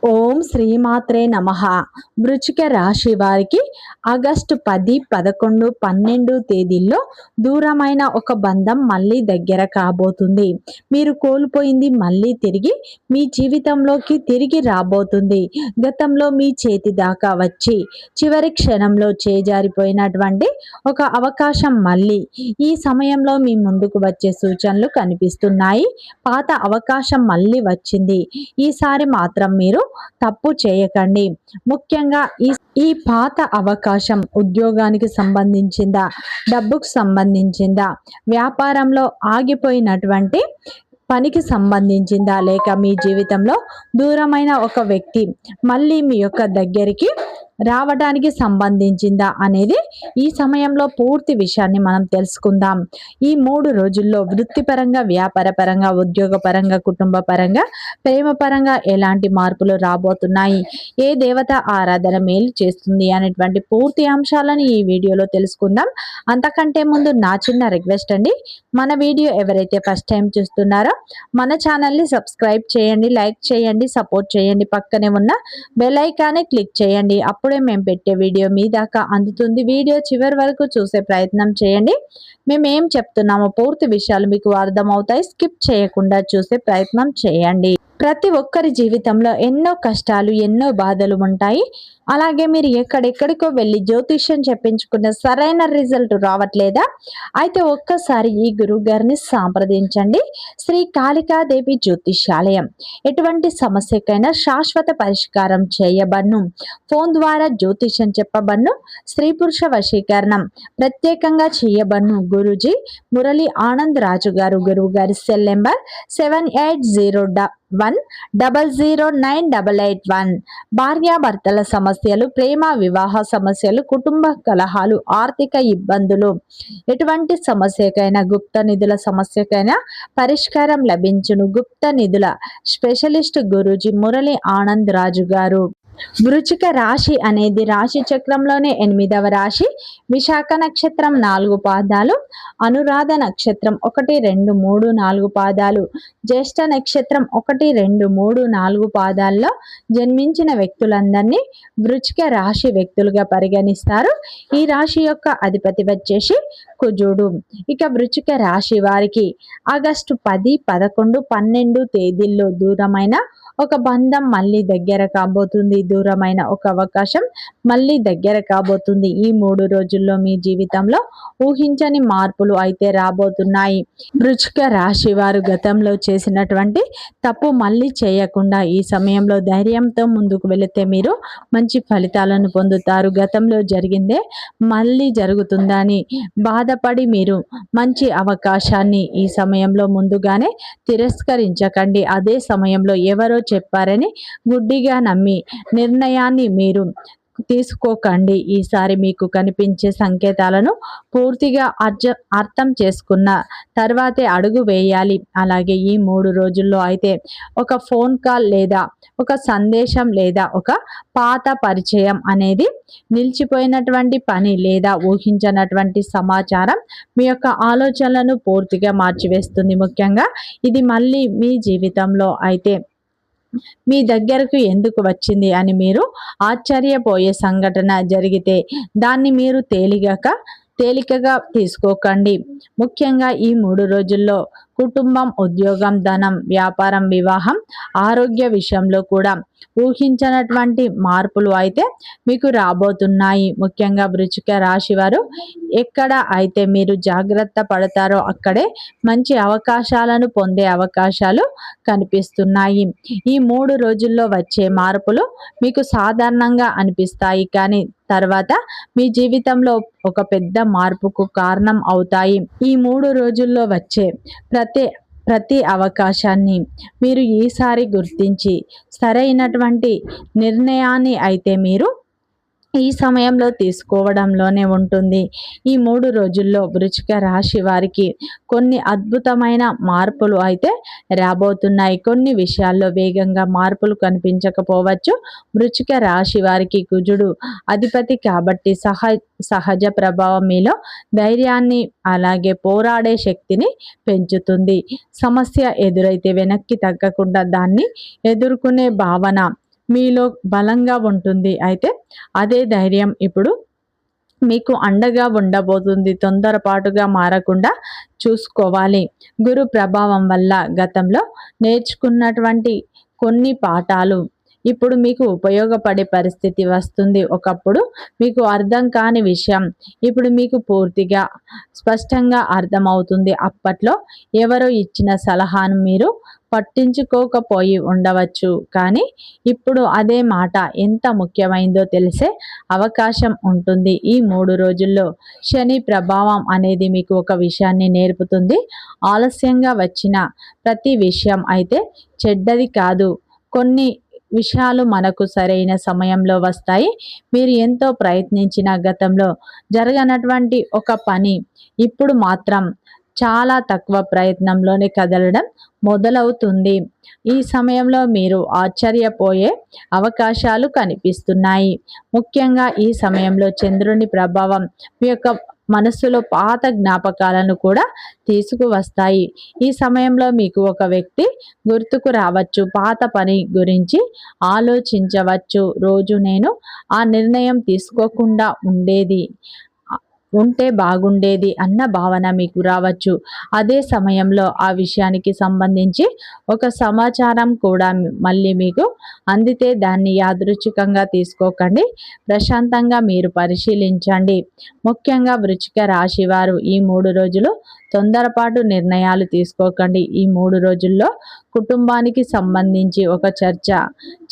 ఓం శ్రీమాత్రే నమః. వృశ్చిక రాశి వారికి ఆగస్టు 10, 11, 12 తేదీల్లో దూరమైన ఒక బంధం మళ్ళీ దగ్గర కాబోతుంది. మీరు కోల్పోయింది మళ్ళీ తిరిగి మీ జీవితంలోకి తిరిగి రాబోతుంది. గతంలో మీ చేతి దాకా వచ్చి చివరి క్షణంలో చేజారిపోయినటువంటి ఒక అవకాశం మళ్ళీ ఈ సమయంలో మీ ముందుకు వచ్చే సూచనలు కనిపిస్తున్నాయి. పాత అవకాశం మళ్ళీ వచ్చింది. ఈసారి మాత్రం మీరు తప్పు చేయకండి. ముఖ్యంగా ఈ పాత అవకాశం ఉద్యోగానికి సంబంధించిందా, డబ్బుకు సంబంధించిందా, వ్యాపారంలో ఆగిపోయినటువంటి పనికి సంబంధించిందా, లేక మీ జీవితంలో దూరమైన ఒక వ్యక్తి మళ్ళీ మీ యొక్క దగ్గరికి రావడానికి సంబంధించిందా అనేది ఈ సమయంలో పూర్తి విషయాన్ని మనం తెలుసుకుందాం. ఈ 3 రోజుల్లో వృత్తిపరంగా, వ్యాపారపరంగా, ఉద్యోగపరంగా, కుటుంబ పరంగా, ప్రేమ పరంగా ఎలాంటి మార్పులు రాబోతున్నాయి, ఏ దేవత ఆరాధన మేలు చేస్తుంది అనేటువంటి పూర్తి అంశాలను ఈ వీడియోలో తెలుసుకుందాం. అంతకంటే ముందు నా చిన్న రిక్వెస్ట్ అండి, మన వీడియో ఎవరైతే ఫస్ట్ టైం చూస్తున్నారో మన ఛానల్ని సబ్స్క్రైబ్ చేయండి, లైక్ చేయండి, సపోర్ట్ చేయండి. పక్కనే ఉన్న బెల్ ఐకాన్ని క్లిక్ చేయండి. అప్పుడే మేము పెట్టే వీడియో మీ దాకా అందుతుంది. వీడియో చివరి వరకు చూసే ప్రయత్నం చేయండి. మేము ఏం చెప్తున్నామో పూర్తి విషయాలు మీకు అర్థమవుతాయి. స్కిప్ చేయకుండా చూసే ప్రయత్నం చేయండి. ప్రతి ఒక్కరి జీవితంలో ఎన్నో కష్టాలు, ఎన్నో బాధలు ఉంటాయి. అలాగే మీరు ఎక్కడెక్కడికో వెళ్ళి జ్యోతిష్యం చెప్పించుకున్న సరైన రిజల్ట్ రావట్లేదా? అయితే ఒక్కసారి ఈ గురువు గారిని సంప్రదించండి. శ్రీ కాళికాదేవి జ్యోతిష్యాలయం. ఎటువంటి సమస్యకైనా శాశ్వత పరిష్కారం చేయబడ్ను. ఫోన్ ద్వారా జ్యోతిష్యం చెప్పబడ్ను. స్త్రీ పురుష వశీకరణం ప్రత్యేకంగా చేయబడ్ను. గురూజీ మురళి ఆనంద్ రాజు గారు. గురువు గారి సెల్ నెంబర్ 7801009881. భార్యాభర్తల సమస్యలు, ప్రేమ వివాహ సమస్యలు, కుటుంబ కలహాలు, ఆర్థిక ఇబ్బందులు, ఎటువంటి సమస్యకైనా, గుప్త నిధుల సమస్యకైనా పరిష్కారం లభించును. గుప్త నిధుల స్పెషలిస్ట్ గురూజీ మురళి ఆనంద్ రాజు గారు. వృశ్చిక రాశి అనేది రాశి చక్రంలోనే 8వ రాశి. విశాఖ నక్షత్రం 4 పాదాలు, అనురాధ నక్షత్రం 1, 2, 3, 4 పాదాలు, జ్యేష్ఠ నక్షత్రం 1, 2, 3, 4 పాదాల్లో జన్మించిన వ్యక్తులందరినీ వృశ్చిక రాశి వ్యక్తులుగా పరిగణిస్తారు. ఈ రాశి యొక్క అధిపతి వచ్చేసి కుజుడు. ఇక వృశ్చిక రాశి వారికి ఆగస్టు 10, 11, 12 తేదీల్లో దూరమైన ఒక బంధం మళ్ళీ దగ్గర కాబోతుంది. దూరమైన ఒక అవకాశం మళ్ళీ దగ్గర కాబోతుంది. ఈ 3 రోజుల్లో మీ జీవితంలో ఊహించని మార్పులు అయితే రాబోతున్నాయి. వృశ్చిక రాశి వారు గతంలో చేసినటువంటి తప్పు మళ్ళీ చేయకుండా ఈ సమయంలో ధైర్యంతో ముందుకు వెళితే మీరు మంచి ఫలితాలను పొందుతారు. గతంలో జరిగిందే మళ్ళీ జరుగుతుందని బాధపడి మీరు మంచి అవకాశాన్ని ఈ సమయంలో ముందుగానే తిరస్కరించకండి. అదే సమయంలో ఎవరో చెప్పారని గుడ్డిగా నమ్మి నిర్ణయాన్ని మీరు తీసుకోకండి. ఈసారి మీకు కనిపించే సంకేతాలను పూర్తిగా అర్థం చేసుకున్న తర్వాతే అడుగు వేయాలి. అలాగే ఈ 3 రోజుల్లో అయితే ఒక ఫోన్ కాల్ లేదా ఒక సందేశం లేదా ఒక పాత పరిచయం అనేది నిలిచిపోయినటువంటి పని లేదా ఊహించినటువంటి సమాచారం మీ యొక్క ఆలోచనలను పూర్తిగా మార్చివేస్తుంది. ముఖ్యంగా ఇది మళ్ళీ మీ జీవితంలో అయితే మీ దగ్గరకు ఎందుకు వచ్చింది అని మీరు ఆశ్చర్యపోయే సంఘటన జరిగితే దాన్ని మీరు తేలికగా తీసుకోకండి. ముఖ్యంగా ఈ 3 రోజుల్లో కుటుంబం, ఉద్యోగం, ధనం, వ్యాపారం, వివాహం, ఆరోగ్య విషయంలో కూడా ఊహించినటువంటి మార్పులు అయితే మీకు రాబోతున్నాయి. ముఖ్యంగా వృశ్చిక రాశి వారు ఎక్కడ అయితే మీరు జాగ్రత్త పడతారో అక్కడే మంచి అవకాశాలను పొందే అవకాశాలు కనిపిస్తున్నాయి. ఈ 3 రోజుల్లో వచ్చే మార్పులు మీకు సాధారణంగా అనిపిస్తాయి, కానీ తర్వాత మీ జీవితంలో ఒక పెద్ద మార్పుకు కారణం అవుతాయి. ఈ 3 రోజుల్లో వచ్చే ప్రతి అవకాశాన్ని మీరు ఈసారి గుర్తించి సరైనటువంటి నిర్ణయాన్ని అయితే మీరు ఈ సమయంలో తీసుకోవడంలోనే ఉంటుంది. ఈ 3 రోజుల్లో వృశ్చిక రాశి వారికి కొన్ని అద్భుతమైన మార్పులు అయితే రాబోతున్నాయి. కొన్ని విషయాల్లో వేగంగా మార్పులు కనిపించకపోవచ్చు. వృశ్చిక రాశి వారికి కుజుడు అధిపతి కాబట్టి సహజ ప్రభావం మీలో ధైర్యాన్ని అలాగే పోరాడే శక్తిని పెంచుతుంది. సమస్య ఎదురైతే వెనక్కి తగ్గకుండా దాన్ని ఎదుర్కొనే భావన మీలో బలంగా ఉంటుంది. అయితే అదే ధైర్యం ఇప్పుడు మీకు అండగా ఉండబోతుంది. తొందరపాటుగా మారకుండా చూసుకోవాలి. గురు ప్రభావం వల్ల గతంలో నేర్చుకున్నటువంటి కొన్ని పాఠాలు ఇప్పుడు మీకు ఉపయోగపడే పరిస్థితి వస్తుంది. ఒకప్పుడు మీకు అర్థం కాని విషయం ఇప్పుడు మీకు పూర్తిగా స్పష్టంగా అర్థమవుతుంది. అప్పట్లో ఎవరో ఇచ్చిన సలహాను మీరు పట్టించుకోకపోయి ఉండవచ్చు. కానీ ఇప్పుడు అదే మాట ఎంత ముఖ్యమైందో తెలిసే అవకాశం ఉంటుంది. ఈ 3 రోజుల్లో శని ప్రభావం అనేది మీకు ఒక విషయాన్ని నేర్పుతుంది. ఆలస్యంగా వచ్చిన ప్రతి విషయం అయితే చెడ్డది కాదు. కొన్ని విషయాలు మనకు సరైన సమయంలో వస్తాయి. మీరు ఎంతో ప్రయత్నించిన గతంలో జరగనటువంటి ఒక పని ఇప్పుడు మాత్రం చాలా తక్కువ ప్రయత్నంలోనే కదలడం మొదలవుతుంది. ఈ సమయంలో మీరు ఆశ్చర్యపోయే అవకాశాలు కనిపిస్తున్నాయి. ముఖ్యంగా ఈ సమయంలో చంద్రుని ప్రభావం మీ యొక్క మనస్సులో పాత జ్ఞాపకాలను కూడా తీసుకువస్తాయి. ఈ సమయంలో మీకు ఒక వ్యక్తి గుర్తుకు రావచ్చు. పాత పని గురించి ఆలోచించవచ్చు. రోజు నేను ఆ నిర్ణయం తీసుకోకుండా ఉంటే బాగుండేది అన్న భావన మీకు రావచ్చు. అదే సమయంలో ఆ విషయానికి సంబంధించి ఒక సమాచారం కూడా మళ్ళీ మీకు అందితే దాన్ని యాదృచ్ఛికంగా తీసుకోకండి. ప్రశాంతంగా మీరు పరిశీలించండి. ముఖ్యంగా వృశ్చిక రాశి వారు ఈ 3 రోజులు తొందరపాటు నిర్ణయాలు తీసుకోకండి. ఈ 3 రోజుల్లో కుటుంబానికి సంబంధించి ఒక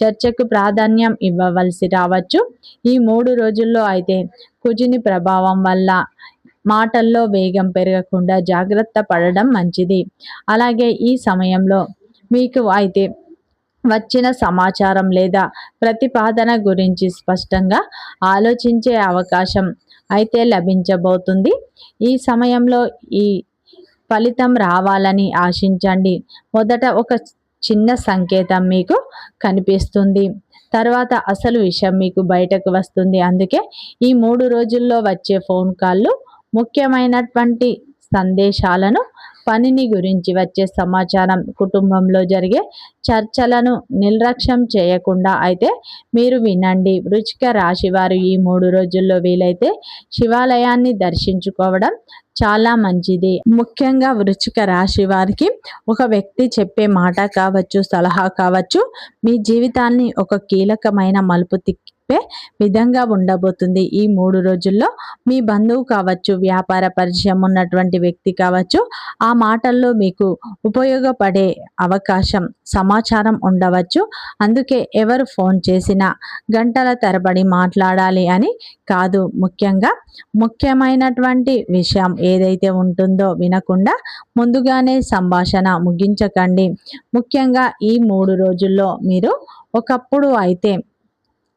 చర్చకు ప్రాధాన్యం ఇవ్వవలసి రావచ్చు. ఈ 3 రోజుల్లో అయితే కుజుని ప్రభావం వల్ల మాటల్లో వేగం పెరగకుండా జాగ్రత్త పడడం మంచిది. అలాగే ఈ సమయంలో మీకు అయితే వచ్చిన సమాచారం లేదా ప్రతిపాదన గురించి స్పష్టంగా ఆలోచించే అవకాశం అయితే లభించబోతుంది. ఈ సమయంలో ఈ ఫలితం రావాలని ఆశించండి. మొదట ఒక చిన్న సంకేతం మీకు కనిపిస్తుంది. తర్వాత అసలు విషయం మీకు బయటకు వస్తుంది. అందుకే ఈ 3 రోజుల్లో వచ్చే ఫోన్ కాల్లు, ముఖ్యమైనటువంటి సందేశాలను, పనిని గురించి వచ్చే సమాచారం, కుటుంబంలో జరిగే చర్చలను నిర్లక్ష్యం చేయకుండా అయితే మీరు వినండి. వృశ్చిక రాశి వారు ఈ 3 రోజుల్లో వీలైతే శివాలయాన్ని దర్శించుకోవడం చాలా మంచిది. ముఖ్యంగా వృశ్చిక రాశి వారికి ఒక వ్యక్తి చెప్పే మాట కావచ్చు, సలహా కావచ్చు, మీ జీవితాన్ని ఒక కీలకమైన మలుపు తిప్పే విధంగా ఉండబోతుంది. ఈ 3 రోజుల్లో మీ బంధువు కావచ్చు, వ్యాపార పరిచయం ఉన్నటువంటి వ్యక్తి కావచ్చు, ఆ మాటల్లో మీకు ఉపయోగపడే అవకాశం, సమాచారం ఉండవచ్చు. అందుకే ఎవరు ఫోన్ చేసినా గంటల తరబడి మాట్లాడాలి అని కాదు. ముఖ్యమైనటువంటి విషయం ఏదైతే ఉంటుందో వినకుండా ముందుగానే సంభాషణ ముగించకండి. ముఖ్యంగా ఈ 3 రోజుల్లో మీరు ఒకప్పుడు అయితే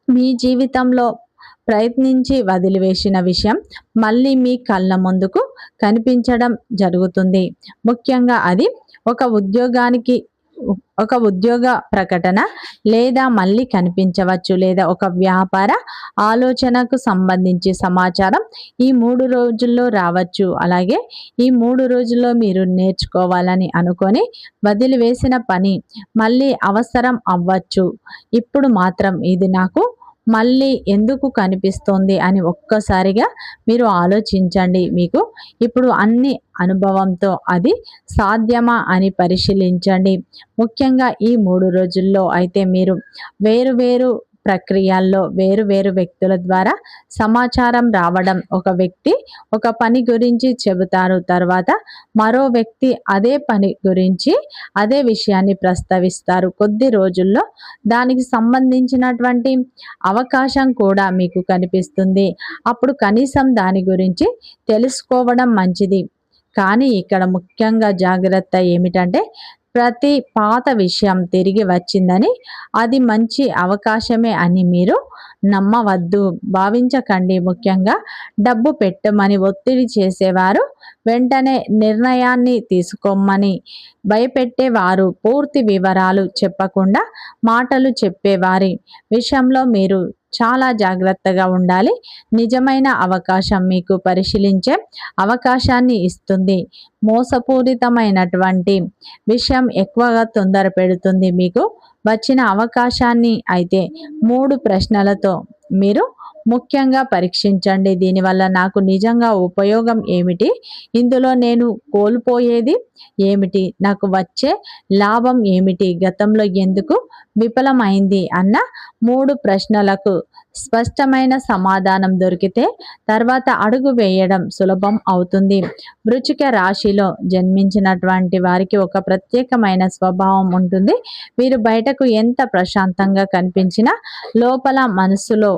మీ జీవితంలో ప్రయత్నించి వదిలివేసిన విషయం మళ్ళీ మీ కళ్ళ ముందుకు కనిపించడం జరుగుతుంది. ముఖ్యంగా అది ఒక ఉద్యోగ ప్రకటన లేదా మళ్ళీ కనిపించవచ్చు, లేదా ఒక వ్యాపార ఆలోచనకు సంబంధించి సమాచారం ఈ 3 రోజుల్లో రావచ్చు. అలాగే ఈ 3 రోజుల్లో మీరు నేర్చుకోవాలని అనుకొని వదిలివేసిన పని మళ్ళీ అవసరం అవ్వచ్చు. ఇప్పుడు మాత్రం ఇది నాకు మళ్ళీ ఎందుకు కనిపిస్తోంది అని ఒక్కసారిగా మీరు ఆలోచించండి. మీకు ఇప్పుడు అన్ని అనుభవంతో అది సాధ్యమా అని పరిశీలించండి. ముఖ్యంగా ఈ 3 రోజుల్లో అయితే మీరు వేరు ప్రక్రియల్లో వేరు వ్యక్తుల ద్వారా సమాచారం రావడం, ఒక వ్యక్తి ఒక పని గురించి చెబుతారు, తర్వాత మరో వ్యక్తి అదే పని గురించి అదే విషయాన్ని ప్రస్తావిస్తారు. కొద్ది రోజుల్లో దానికి సంబంధించినటువంటి అవకాశం కూడా మీకు కనిపిస్తుంది. అప్పుడు కనీసం దాని గురించి తెలుసుకోవడం మంచిది. కానీ ఇక్కడ ముఖ్యంగా జాగ్రత్త ఏమిటంటే, ప్రతి పాత విషయం తిరిగి వచ్చిందని, అది మంచి అవకాశమే అని మీరు నమ్మవద్దు, భావించకండి. ముఖ్యంగా డబ్బు పెట్టమని ఒత్తిడి చేసేవారు, వెంటనే నిర్ణయాన్ని తీసుకోమని భయపెట్టేవారు, పూర్తి వివరాలు చెప్పకుండా మాటలు చెప్పేవారి విషయంలో మీరు చాలా జాగ్రత్తగా ఉండాలి. నిజమైన అవకాశం మీకు పరిశీలించే అవకాశాన్ని ఇస్తుంది. మోసపూరితమైనటువంటి విషయం ఎక్కువగా తొందర పెడుతుంది. మీకు వచ్చిన అవకాశాన్ని అయితే 3 ప్రశ్నలతో మీరు ముఖ్యంగా పరీక్షించండి. దీనివల్ల నాకు నిజంగా ఉపయోగం ఏమిటి? ఇందులో నేను కోల్పోయేది ఏమిటి? నాకు వచ్చే లాభం ఏమిటి? గతంలో ఎందుకు విఫలమైంది? అన్న 3 ప్రశ్నలకు స్పష్టమైన సమాధానం దొరికితే తర్వాత అడుగు వేయడం సులభం అవుతుంది. వృశ్చిక రాశిలో జన్మించినటువంటి వారికి ఒక ప్రత్యేకమైన స్వభావం ఉంటుంది. వీరు బయటకు ఎంత ప్రశాంతంగా కనిపించినా లోపల మనసులో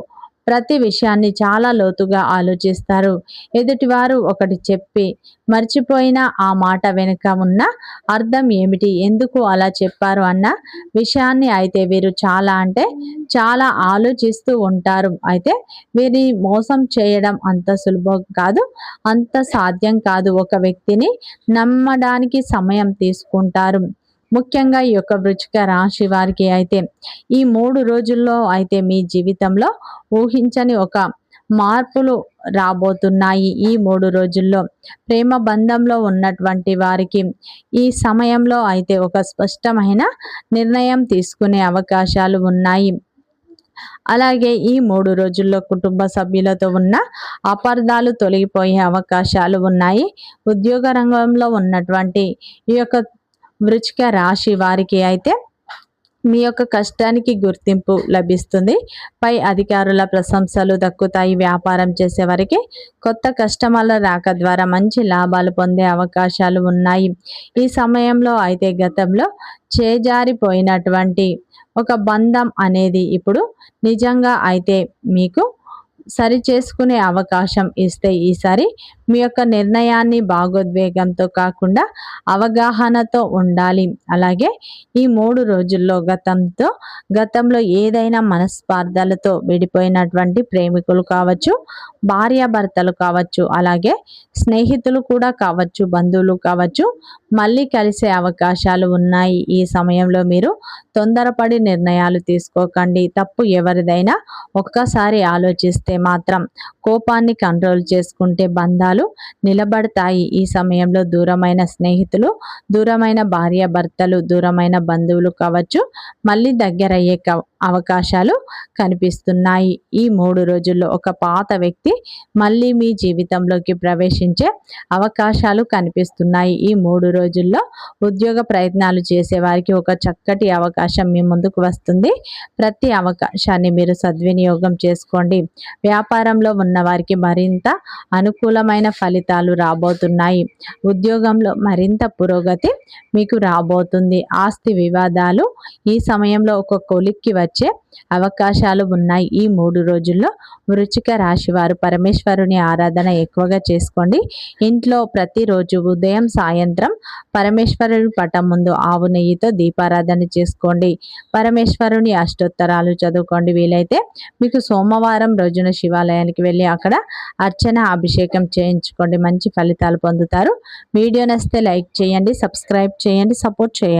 ప్రతి విషయాన్ని చాలా లోతుగా ఆలోచిస్తారు. ఎదుటివారు ఒకటి చెప్పి మర్చిపోయిన ఆ మాట వెనుక ఉన్న అర్థం ఏమిటి, ఎందుకు అలా చెప్పారు అన్న విషయాన్ని అయితే వీరు చాలా ఆలోచిస్తూ ఉంటారు. అయితే వీరిని మోసం చేయడం అంత సులభం కాదు, అంత సాధ్యం కాదు. ఒక వ్యక్తిని నమ్మడానికి సమయం తీసుకుంటారు. ముఖ్యంగా ఈ యొక్క వృశ్చిక రాశి వారికి అయితే ఈ 3 రోజుల్లో అయితే మీ జీవితంలో ఊహించని ఒక మార్పులు రాబోతున్నాయి. ఈ 3 రోజుల్లో ప్రేమ బంధంలో ఉన్నటువంటి వారికి ఈ సమయంలో అయితే ఒక స్పష్టమైన నిర్ణయం తీసుకునే అవకాశాలు ఉన్నాయి. అలాగే ఈ 3 రోజుల్లో కుటుంబ సభ్యులతో ఉన్న అపార్థాలు తొలగిపోయే అవకాశాలు ఉన్నాయి. ఉద్యోగ రంగంలో ఉన్నటువంటి ఈ యొక్క వృశ్చిక రాశి వారికి అయితే మీ యొక్క కష్టానికి గుర్తింపు లభిస్తుంది. పై అధికారుల ప్రశంసలు దక్కుతాయి. వ్యాపారం చేసేవారికి కొత్త కస్టమర్ల రాక ద్వారా మంచి లాభాలు పొందే అవకాశాలు ఉన్నాయి. ఈ సమయంలో అయితే గతంలో చేజారిపోయినటువంటి ఒక బంధం అనేది ఇప్పుడు నిజంగా అయితే మీకు సరిచేసుకునే అవకాశం ఇస్తే ఈసారి మీ యొక్క నిర్ణయాన్ని భావోద్వేగంతో కాకుండా అవగాహనతో ఉండాలి. అలాగే ఈ 3 రోజుల్లో గతంలో ఏదైనా మనస్పార్థాలతో విడిపోయినటువంటి ప్రేమికులు కావచ్చు, భార్యాభర్తలు కావచ్చు, అలాగే స్నేహితులు కూడా కావచ్చు, బంధువులు కావచ్చు, మళ్ళీ కలిసే అవకాశాలు ఉన్నాయి. ఈ సమయంలో మీరు తొందరపడి నిర్ణయాలు తీసుకోకండి. తప్పు ఎవరిదైనా ఒక్కసారి ఆలోచిస్తే మాత్రం కోపాన్ని కంట్రోల్ చేసుకుంటే బంధాలు నిలబడతాయి. ఈ సమయంలో దూరమైన స్నేహితులు, దూరమైన భార్యాభర్తలు, దూరమైన బంధువులు కావచ్చు, మళ్ళీ దగ్గరయ్యే అవకాశాలు కనిపిస్తున్నాయి. ఈ 3 రోజుల్లో ఒక పాత వ్యక్తి మళ్ళీ మీ జీవితంలోకి ప్రవేశించే అవకాశాలు కనిపిస్తున్నాయి. ఈ 3 రోజుల్లో ఉద్యోగ ప్రయత్నాలు చేసే వారికి ఒక చక్కటి అవకాశం మీ ముందుకు వస్తుంది. ప్రతి అవకాశాన్ని మీరు సద్వినియోగం చేసుకోండి. వ్యాపారంలో ఉన్న వారికి మరింత అనుకూలమైన ఫలితాలు రాబోతున్నాయి. ఉద్యోగంలో మరింత పురోగతి మీకు రాబోతుంది. ఆస్తి వివాదాలు ఈ సమయంలో ఒక కొలిక్కి వచ్చే అవకాశాలు ఉన్నాయి. ఈ 3 రోజుల్లో వృశ్చిక రాశి వారు పరమేశ్వరుని ఆరాధన ఎక్కువగా చేసుకోండి. ఇంట్లో ప్రతిరోజు ఉదయం సాయంత్రం పరమేశ్వరుని పటం ముందు ఆవు నెయ్యితో దీపారాధన చేసుకోండి. పరమేశ్వరుని అష్టోత్తరాలు చదువుకోండి. వీలైతే మీకు సోమవారం రోజున శివాలయానికి వెళ్ళి అక్కడ అర్చన అభిషేకం చేయించుకోండి. మంచి ఫలితాలు పొందుతారు. వీడియో నచ్చితే లైక్ చేయండి, సబ్స్క్రైబ్ చేయండి, సపోర్ట్ చేయండి.